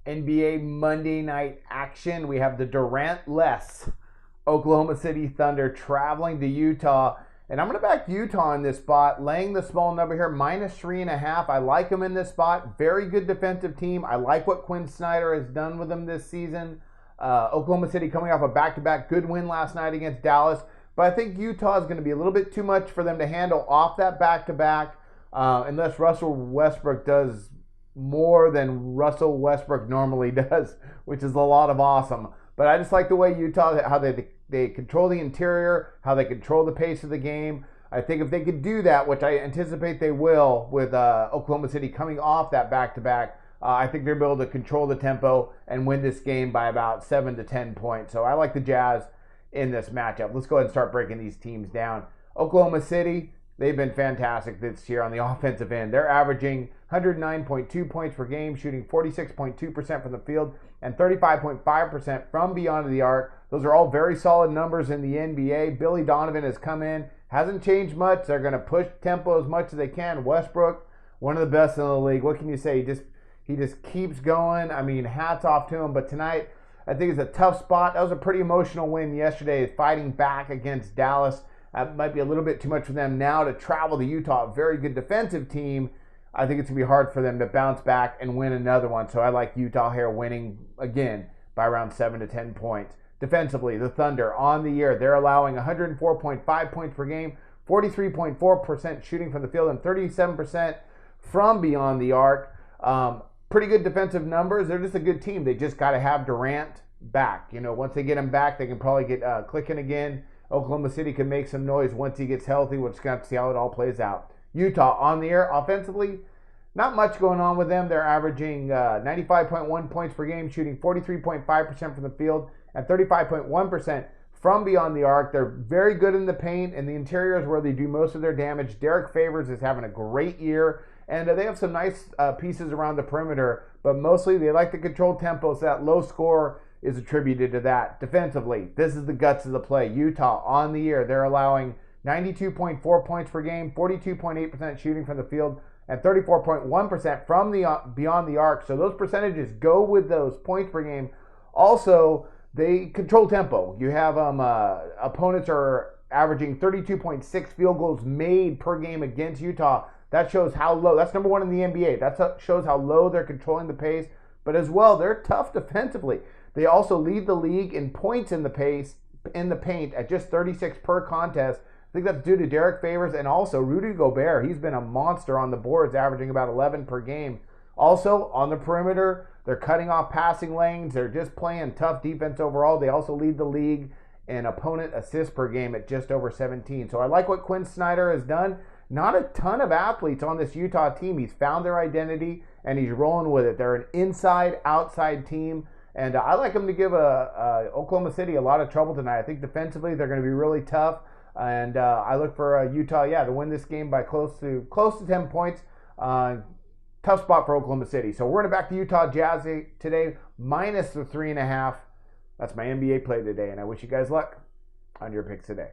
NBA Monday night action. We have the Durant-less Oklahoma City Thunder traveling to Utah. And I'm going to back Utah in this spot, laying the small number here, -3.5. I like them in this spot. Very good defensive team. I like what Quinn Snyder has done with them this season. Oklahoma City coming off a back-to-back good win last night against Dallas. But I think Utah is going to be a little bit too much for them to handle off that back-to-back, unless Russell Westbrook does more than Russell Westbrook normally does, which is a lot of awesome. But I just like the way Utah, how they control the interior, how they control the pace of the game. I think if they could do that, which I anticipate they will with Oklahoma City coming off that back-to-back, I think they'll be able to control the tempo and win this game by about 7 to 10 points. So I like the Jazz in this matchup. Let's go ahead and start breaking these teams down. Oklahoma City, they've been fantastic this year on the offensive end. They're averaging 109.2 points per game, shooting 46.2% from the field and 35.5% from beyond the arc. Those are all very solid numbers in the NBA. Billy Donovan has come in, hasn't changed much. They're going to push tempo as much as they can. Westbrook, one of the best in the league. What can you say? He just keeps going. I mean, hats off to him. But tonight, I think it's a tough spot. That was a pretty emotional win yesterday, fighting back against Dallas. That might be a little bit too much for them now to travel to Utah, a very good defensive team. I think it's going to be hard for them to bounce back and win another one. So I like Utah here winning again by around 7 to 10 points. Defensively, the Thunder on the year, they're allowing 104.5 points per game, 43.4% shooting from the field, and 37% from beyond the arc. Pretty good defensive numbers. They're just a good team. They just got to have Durant back. You know, once they get him back, they can probably get clicking again. Oklahoma City can make some noise once he gets healthy. We're just going to have to see how it all plays out. Utah on the air offensively, not much going on with them. They're averaging 95.1 points per game, shooting 43.5% from the field and 35.1% from beyond the arc. They're very good in the paint, and the interior is where they do most of their damage. Derek Favors is having a great year, and they have some nice pieces around the perimeter, but mostly they like to control tempo, so that low score is attributed to that. Defensively, this is the guts of the play. Utah on the year, they're allowing 92.4 points per game, 42.8% shooting from the field, and 34.1% from the beyond the arc. So those percentages go with those points per game. Also, they control tempo. You have opponents are averaging 32.6 field goals made per game against Utah. That shows how low. That's number one in the NBA. That shows how low they're controlling the pace. But as well, they're tough defensively. They also lead the league in points in the paint at just 36 per contest. I think that's due to Derek Favors and also Rudy Gobert. He's been a monster on the boards, averaging about 11 per game. Also, on the perimeter, they're cutting off passing lanes. They're just playing tough defense overall. They also lead the league in opponent assists per game at just over 17. So I like what Quinn Snyder has done. Not a ton of athletes on this Utah team. He's found their identity, and he's rolling with it. They're an inside-outside team, and I like them to give Oklahoma City a lot of trouble tonight. I think defensively they're going to be really tough, and I look for Utah, to win this game by close to 10 points. Tough spot for Oklahoma City. So we're going to back the Utah Jazz today, minus the 3.5. That's my NBA play today, and I wish you guys luck on your picks today.